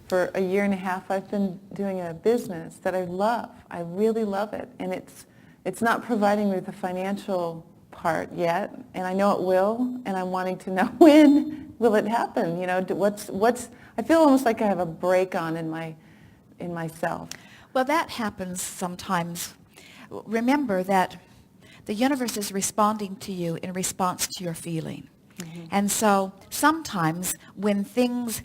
For a year and a half, I've been doing a business that I love. I really love it. And it's not providing me with the financial part yet, and I know it will, and I'm wanting to know when will it happen. You know, I feel almost like I have a break on in myself. Well, that happens sometimes. Remember that the universe is responding to you in response to your feeling. Mm-hmm. And so sometimes when things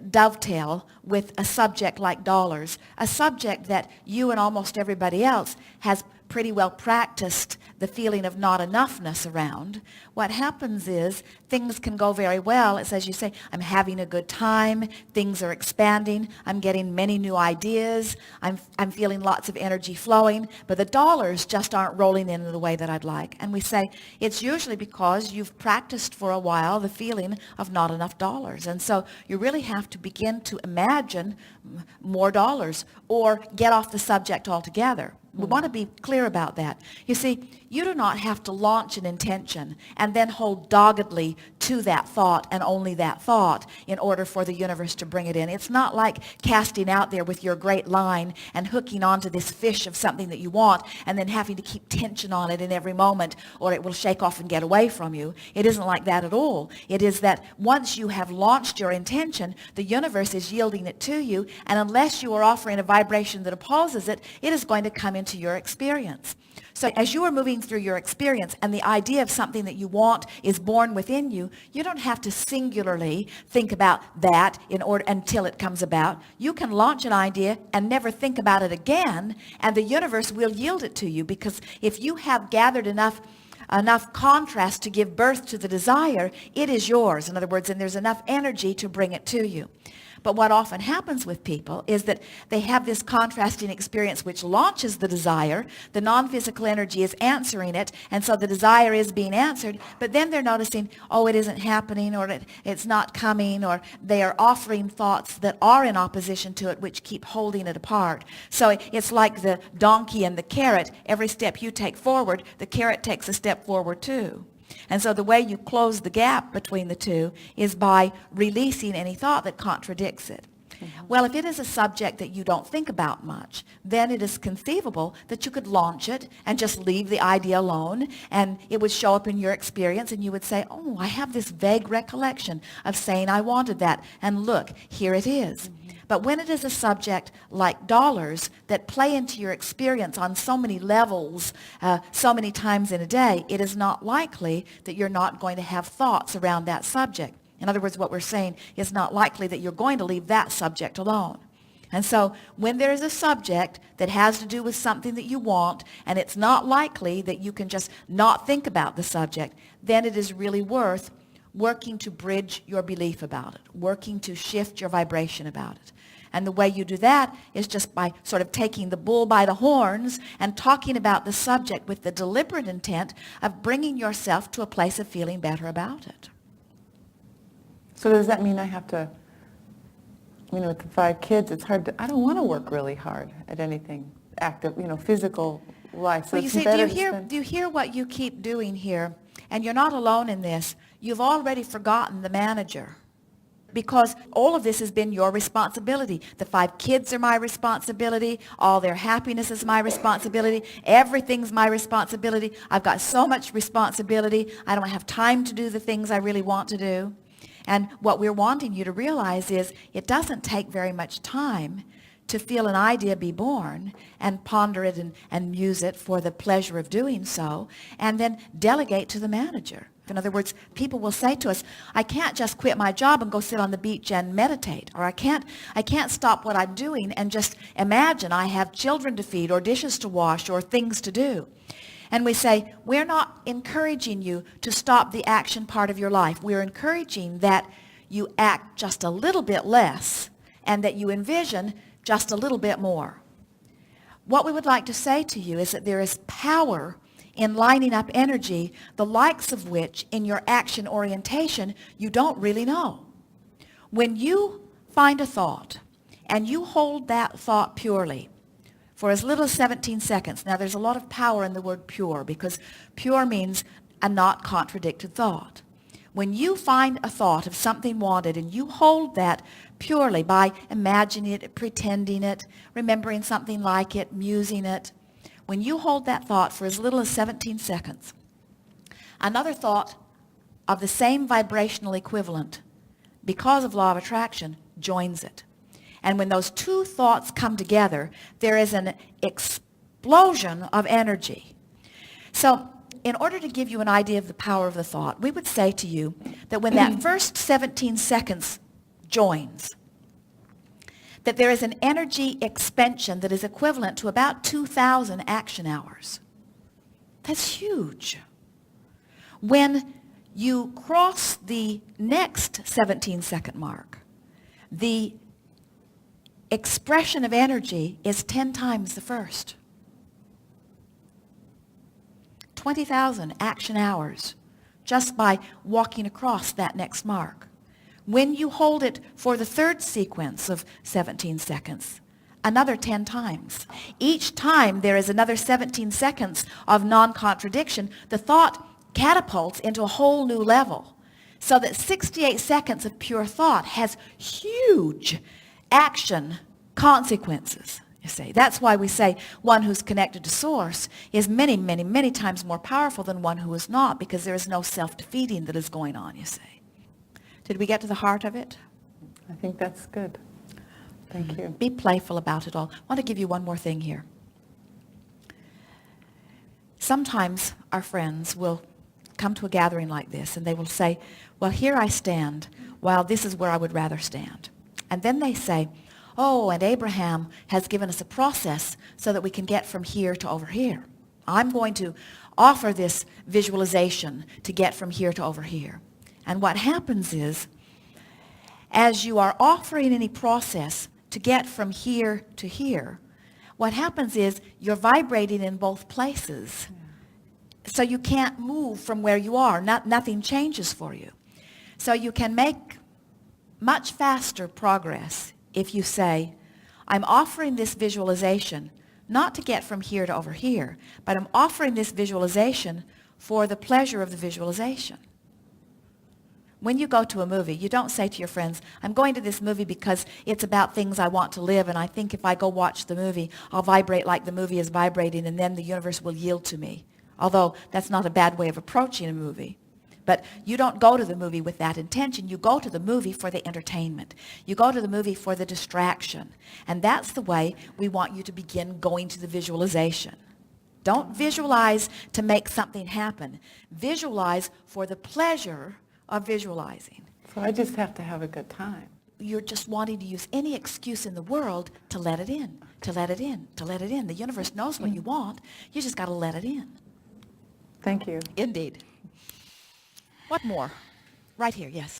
dovetail with a subject like dollars, a subject that you and almost everybody else has pretty well practiced the feeling of not enoughness around, what happens is things can go very well. It's as you say, I'm having a good time, things are expanding, I'm getting many new ideas, I'm feeling lots of energy flowing, but the dollars just aren't rolling in the way that I'd like. And we say it's usually because you've practiced for a while the feeling of not enough dollars. And so you really have to begin to imagine more dollars or get off the subject altogether. We want to be clear about that. You see, you do not have to launch an intention and then hold doggedly to that thought and only that thought in order for the universe to bring it in. It's not like casting out there with your great line and hooking onto this fish of something that you want and then having to keep tension on it in every moment or it will shake off and get away from you. It isn't like that at all. It is that once you have launched your intention, the universe is yielding it to you, and unless you are offering a vibration that opposes it, it is going to come into your experience. So as you are moving through your experience and the idea of something that you want is born within you, you don't have to singularly think about that in order until it comes about. You can launch an idea and never think about it again, and the universe will yield it to you, because if you have gathered enough contrast to give birth to the desire, it is yours. In other words, and there's enough energy to bring it to you. But what often happens with people is that they have this contrasting experience which launches the desire. The non-physical energy is answering it, and so the desire is being answered, but then they're noticing, oh, it isn't happening, or it's not coming, or they are offering thoughts that are in opposition to it which keep holding it apart. So it's like the donkey and the carrot. Every step you take forward, the carrot takes a step forward too. And so the way you close the gap between the two is by releasing any thought that contradicts it. Mm-hmm. Well, if it is a subject that you don't think about much, then it is conceivable that you could launch it and just leave the idea alone, and it would show up in your experience, and you would say, oh, I have this vague recollection of saying I wanted that, and look, here it is. Mm-hmm. But when it is a subject like dollars that play into your experience on so many levels, so many times in a day, it is not likely that you're not going to have thoughts around that subject. In other words, what we're saying is not likely that you're going to leave that subject alone. And so when there is a subject that has to do with something that you want, and it's not likely that you can just not think about the subject, then it is really worth working to bridge your belief about it, working to shift your vibration about it. And the way you do that is just by sort of taking the bull by the horns and talking about the subject with the deliberate intent of bringing yourself to a place of feeling better about it. So does that mean I have to, with the 5 kids, it's hard to, I don't want to work really hard at anything active, physical life. So well, you see, do you hear what you keep doing here? And you're not alone in this. You've already forgotten the manager, because all of this has been your responsibility. The 5 kids are my responsibility. All their happiness is my responsibility. Everything's my responsibility. I've got so much responsibility. I don't have time to do the things I really want to do. And what we're wanting you to realize is it doesn't take very much time to feel an idea be born and ponder it and muse it for the pleasure of doing so, and then delegate to the manager. In other words, people will say to us, I can't just quit my job and go sit on the beach and meditate, or I can't stop what I'm doing and just imagine I have children to feed or dishes to wash or things to do. And we say, we're not encouraging you to stop the action part of your life. We're encouraging that you act just a little bit less and that you envision just a little bit more. What we would like to say to you is that there is power in lining up energy, the likes of which in your action orientation you don't really know. When you find a thought and you hold that thought purely for as little as 17 seconds, now there's a lot of power in the word pure, because pure means a not contradicted thought. When you find a thought of something wanted and you hold that purely by imagining it, pretending it, remembering something like it, musing it. When you hold that thought for as little as 17 seconds, another thought of the same vibrational equivalent, because of law of attraction, joins it. And when those two thoughts come together, there is an explosion of energy. So in order to give you an idea of the power of the thought, we would say to you that when that first 17 seconds joins, that there is an energy expansion that is equivalent to about 2,000 action hours. That's huge. When you cross the next 17-second mark, the expression of energy is 10 times the first. 20,000 action hours just by walking across that next mark. When you hold it for the third sequence of 17 seconds, another 10 times. Each time there is another 17 seconds of non-contradiction, the thought catapults into a whole new level. So that 68 seconds of pure thought has huge action consequences. You see, that's why we say one who's connected to Source is many, many, many times more powerful than one who is not, because there is no self-defeating that is going on, you see. Did we get to the heart of it? I think that's good. Thank you. Be playful about it all. I want to give you one more thing here. Sometimes our friends will come to a gathering like this and they will say, well, here I stand, while this is where I would rather stand. And then they say, oh, and Abraham has given us a process so that we can get from here to over here. I'm going to offer this visualization to get from here to over here. And what happens is, as you are offering any process to get from here to here, what happens is you're vibrating in both places. So you can't move from where you are. Nothing changes for you. So you can make much faster progress if you say, I'm offering this visualization not to get from here to over here, but I'm offering this visualization for the pleasure of the visualization. When you go to a movie, you don't say to your friends, I'm going to this movie because it's about things I want to live, and I think if I go watch the movie, I'll vibrate like the movie is vibrating, and then the universe will yield to me. Although that's not a bad way of approaching a movie. But you don't go to the movie with that intention. You go to the movie for the entertainment. You go to the movie for the distraction. And that's the way we want you to begin going to the visualization. Don't visualize to make something happen. Visualize for the pleasure of visualizing. So I just have to have a good time. You're just wanting to use any excuse in the world to let it in, to let it in, to let it in. The universe knows what you want. You just got to let it in. Thank you. Indeed. What more? Right here, yes.